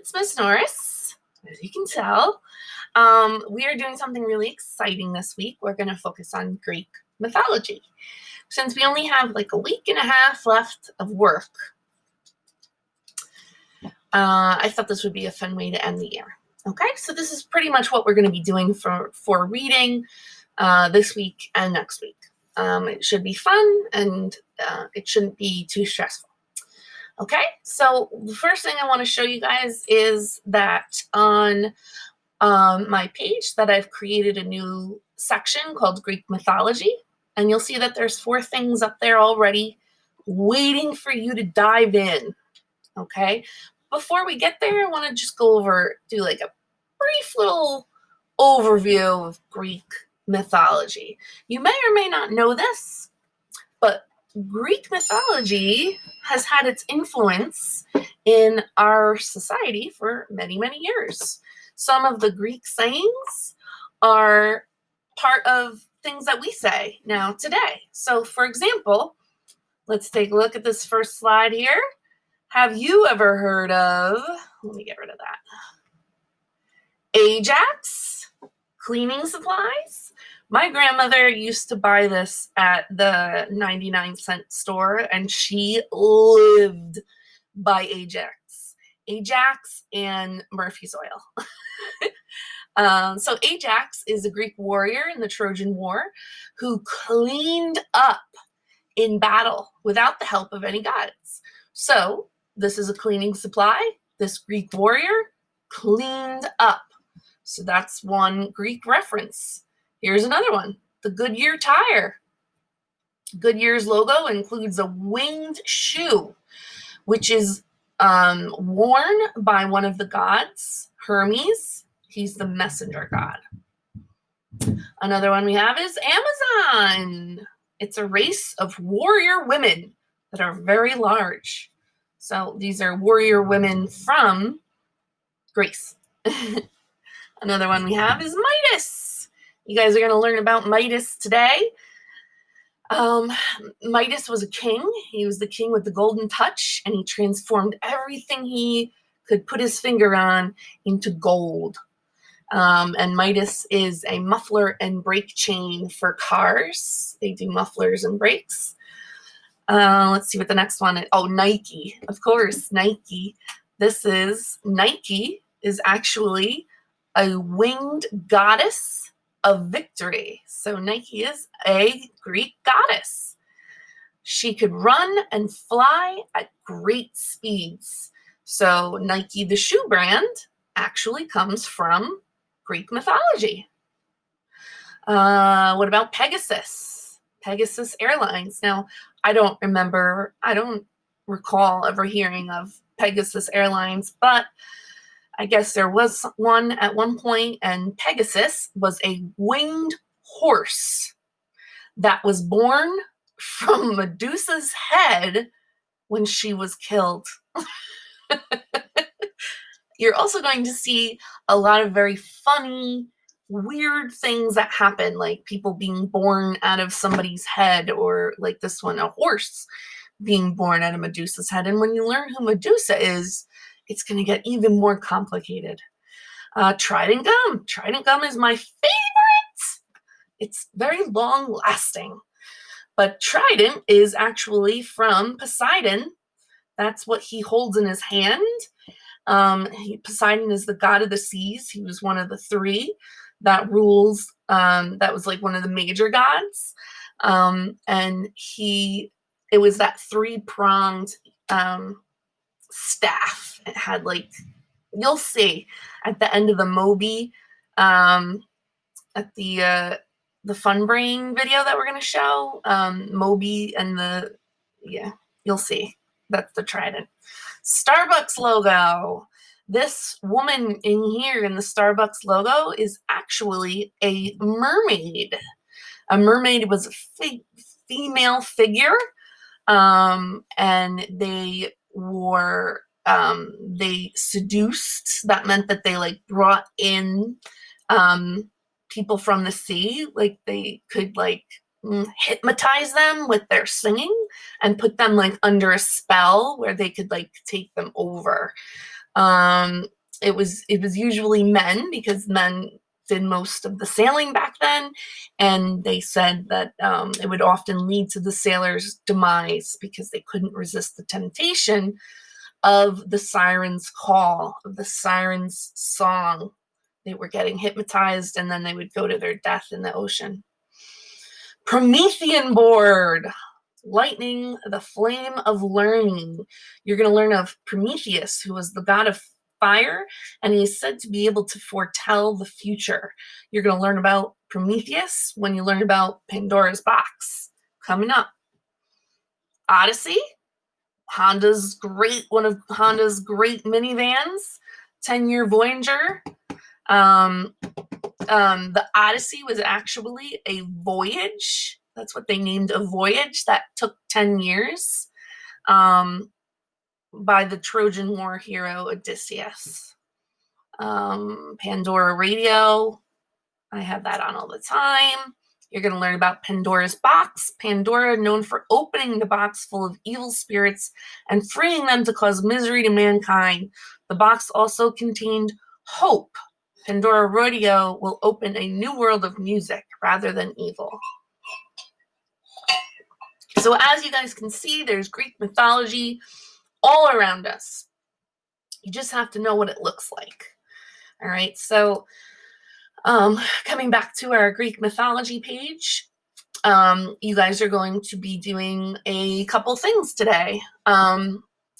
it's Miss Norris, as you can tell. We are doing something really exciting this week. We're going to focus on Greek mythology. Since we only have like a week and a half left of work, I thought this would be a fun way to end the year. Okay, so this is pretty much what we're going to be doing for reading this week and next week. It should be fun and it shouldn't be too stressful. Okay, so the first thing I want to show you guys is that on my page that I've created a new section called Greek mythology, and you'll see that there's 4 things up there already waiting for you to dive in. Okay, before we get there, I want to just do like a brief little overview of Greek mythology. You may or may not know this, but Greek mythology has had its influence in our society for many, many years. Some of the Greek sayings are part of things that we say now today. So, for example, let's take a look at this first slide here. Have you ever heard of, let me get rid of that, Ajax cleaning supplies? My grandmother used to buy this at the 99-cent store, and she lived by Ajax. Ajax and Murphy's Oil. So Ajax is a Greek warrior in the Trojan War who cleaned up in battle without the help of any gods. So this is a cleaning supply. This Greek warrior cleaned up. So that's one Greek reference. Here's another one, the Goodyear tire. Goodyear's logo includes a winged shoe, which is worn by one of the gods, Hermes. He's the messenger god. Another one we have is Amazon. It's a race of warrior women that are very large. So these are warrior women from Greece. Another one we have is Midas. You guys are going to learn about Midas today. Midas was a king. He was the king with the golden touch, and he transformed everything he could put his finger on into gold. And Midas is a muffler and brake chain for cars. They do mufflers and brakes. Let's see what the next one is. Oh, Nike. Of course, Nike. Nike is actually a winged goddess of victory. So Nike is a Greek goddess. She could run and fly at great speeds. So Nike, the shoe brand, actually comes from Greek mythology. What about Pegasus? Pegasus Airlines. Now, I don't recall ever hearing of Pegasus Airlines, but I guess there was one at one point, and Pegasus was a winged horse that was born from Medusa's head when she was killed. You're also going to see a lot of very funny, weird things that happen, like people being born out of somebody's head, or like this one, a horse being born out of Medusa's head. And when you learn who Medusa is, it's going to get even more complicated. Trident gum. Trident gum is my favorite. It's very long lasting. But Trident is actually from Poseidon. That's what he holds in his hand. Poseidon is the god of the seas. He was one of the 3 that rules. That was like one of the major gods. And it was that 3-pronged staff. It had, like, you'll see at the end of the Moby, at the Fun Brain video that we're going to show, Moby and you'll see. That's the trident. Starbucks logo. This woman in here in the Starbucks logo is actually a mermaid. A mermaid was a female figure, and they seduced. That meant that they like brought in people from the sea. Like they could like hypnotize them with their singing and put them like under a spell where they could like take them over. It was usually men, because men did most of the sailing back then, and they said that it would often lead to the sailors' demise because they couldn't resist the temptation of the siren's call, of the siren's song. They were getting hypnotized, and then they would go to their death in the ocean. Promethean board. Lightning, the flame of learning. You're going to learn of Prometheus, who was the god of fire, and he is said to be able to foretell the future. You're going to learn about Prometheus when you learn about Pandora's box. Coming up. Odyssey, one of Honda's great minivans, 10-year Voyager. The Odyssey was actually a voyage. That's what they named a voyage that took 10 years by the Trojan War hero Odysseus. Pandora Radio. I have that on all the time. You're going to learn about Pandora's box. Pandora, known for opening the box full of evil spirits and freeing them to cause misery to mankind. The box also contained hope. Pandora Radio will open a new world of music rather than evil. So as you guys can see, there's Greek mythology all around us. You just have to know what it looks like. All right, so coming back to our Greek mythology page, you guys are going to be doing a couple things today.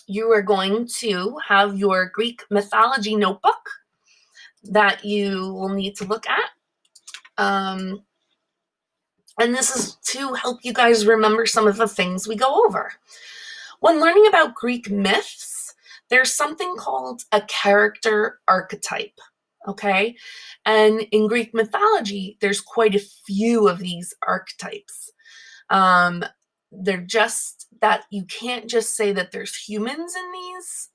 You are going to have your Greek mythology notebook that you will need to look at. And this is to help you guys remember some of the things we go over. When learning about Greek myths, there's something called a character archetype, okay? And in Greek mythology, there's quite a few of these archetypes. They're just that you can't just say that there's humans in these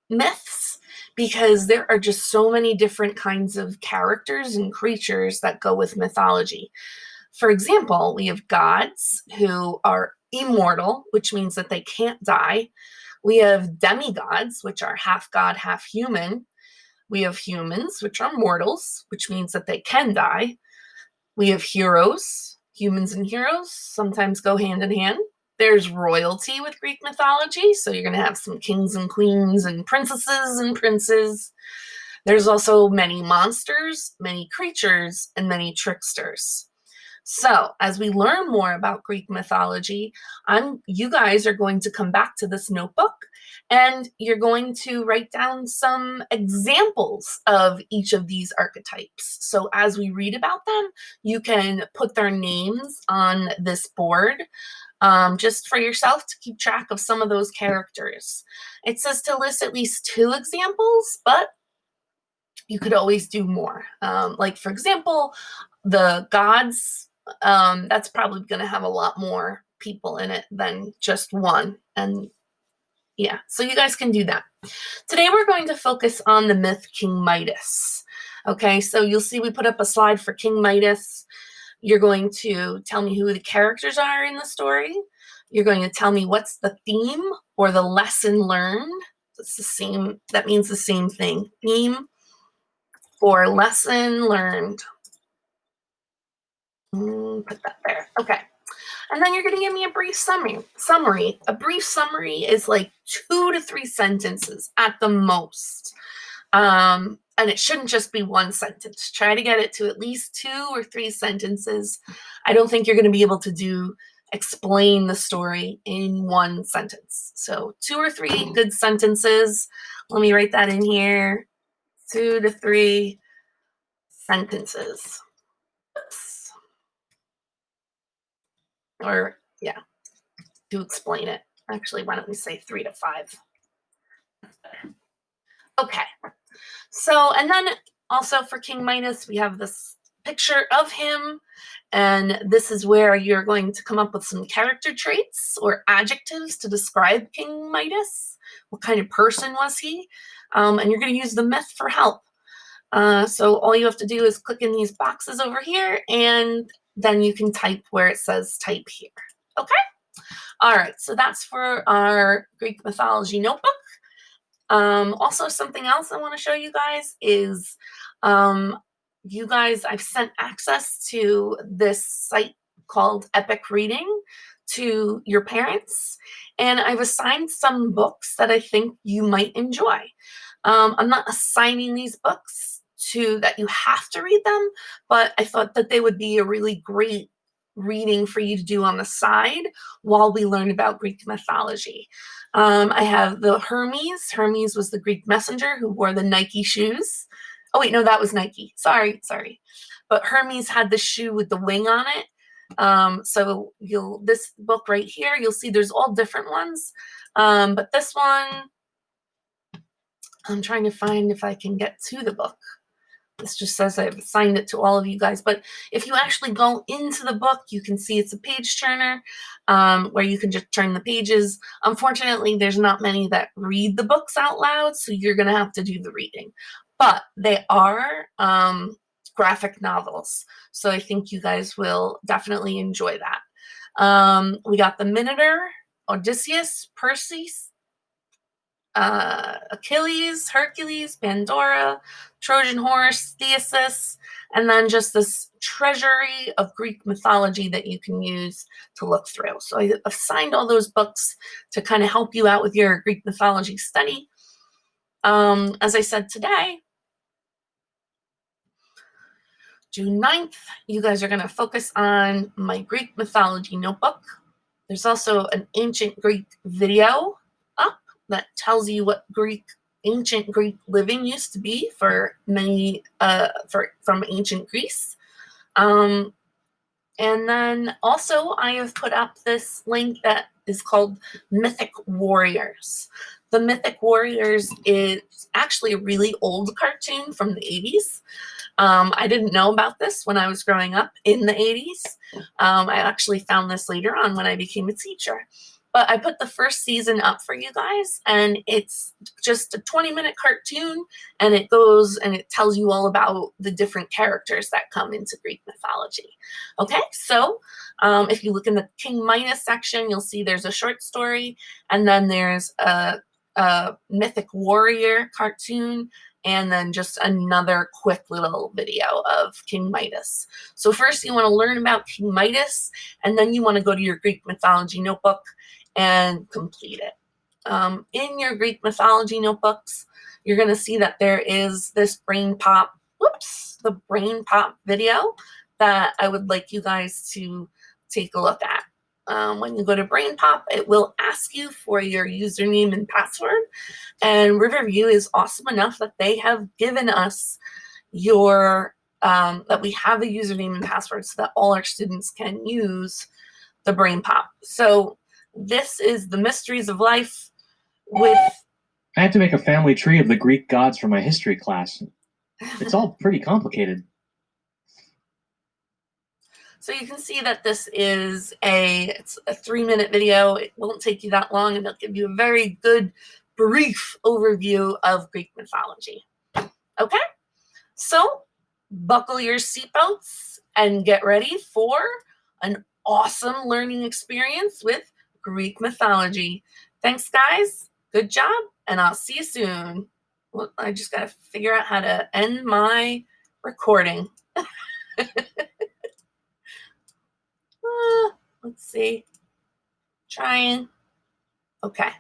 myths, because there are just so many different kinds of characters and creatures that go with mythology. For example, we have gods who are immortal, which means that they can't die. We have demigods, which are half god, half human. We have humans, which are mortals, which means that they can die. We have heroes. Humans and heroes sometimes go hand in hand. There's royalty with Greek mythology, so you're going to have some kings and queens and princesses and princes. There's also many monsters, many creatures, and many tricksters. So as we learn more about Greek mythology, you guys are going to come back to this notebook, and you're going to write down some examples of each of these archetypes. So as we read about them, you can put their names on this board, just for yourself to keep track of some of those characters. It says to list at least 2 examples, but you could always do more. Like, for example, the gods, that's probably going to have a lot more people in it than just one. And yeah, so you guys can do that. Today we're going to focus on the myth King Midas. Okay, so you'll see we put up a slide for King Midas. You're going to tell me who the characters are in the story. You're going to tell me what's the theme or the lesson learned. It's the same, that means the same thing. Theme or lesson learned. Put that there. Okay. And then you're going to give me a brief summary. A brief summary is like 2 to 3 sentences at the most. And it shouldn't just be 1 sentence. Try to get it to at least 2 or 3 sentences. I don't think you're going to be able to explain the story in 1 sentence. So 2 or 3 good sentences. Let me write that in here. 2 to 3 sentences. Or, yeah, to explain it. Actually, why don't we say 3 to 5? Okay. So, and then also for King Midas, we have this picture of him, and this is where you're going to come up with some character traits or adjectives to describe King Midas. What kind of person was he? And you're going to use the myth for help. So all you have to do is click in these boxes over here, and then you can type where it says type here. Okay? All right, so that's for our Greek mythology notebook. Also, something else I want to show you guys is I've sent access to this site called Epic Reading to your parents, and I've assigned some books that I think you might enjoy. I'm not assigning these books to that you have to read them, but I thought that they would be a really great reading for you to do on the side while we learn about Greek mythology. I have the Hermes. Hermes was the Greek messenger who wore the Nike shoes. Oh wait, no, that was Nike. Sorry. But Hermes had the shoe with the wing on it. So this book right here, you'll see there's all different ones. But this one, I'm trying to find if I can get to the book. This just says I've assigned it to all of you guys. But if you actually go into the book, you can see it's a page turner where you can just turn the pages. Unfortunately, there's not many that read the books out loud, so you're going to have to do the reading. But they are graphic novels, so I think you guys will definitely enjoy that. We got the Minotaur, Odysseus, Perseus, Achilles, Hercules, Pandora, Trojan horse, Theseus, and then just this treasury of Greek mythology that you can use to look through. So I assigned all those books to kind of help you out with your Greek mythology study. As I said today, June 9th, you guys are going to focus on my Greek mythology notebook. There's also an ancient Greek video up that tells you what ancient Greek living used to be for many from ancient Greece. And then also I have put up this link that is called Mythic Warriors. The Mythic Warriors is actually a really old cartoon from the 80s. I didn't know about this when I was growing up in the 80s. I actually found this later on when I became a teacher. But I put the first season up for you guys, and it's just a 20-minute cartoon, and it goes and it tells you all about the different characters that come into Greek mythology. Okay, so if you look in the King Midas section, you'll see there's a short story, and then there's a Mythic Warrior cartoon, and then just another quick little video of King Midas. So first you want to learn about King Midas, and then you want to go to your Greek mythology notebook and complete it. In your Greek mythology notebooks, you're going to see that there is this brain pop video that I would like you guys to take a look at. When you go to BrainPop, it will ask you for your username and password. And Riverview is awesome enough that they have given us that we have a username and password so that all our students can use the BrainPop. So this is the mysteries of life with... I had to make a family tree of the Greek gods for my history class. It's all pretty complicated. So you can see that this is it's a 3-minute video. It won't take you that long, and it'll give you a very good, brief overview of Greek mythology. Okay, so buckle your seatbelts and get ready for an awesome learning experience with Greek mythology. Thanks, guys. Good job, and I'll see you soon. Well, I just got to figure out how to end my recording. Let's see. Trying. Okay.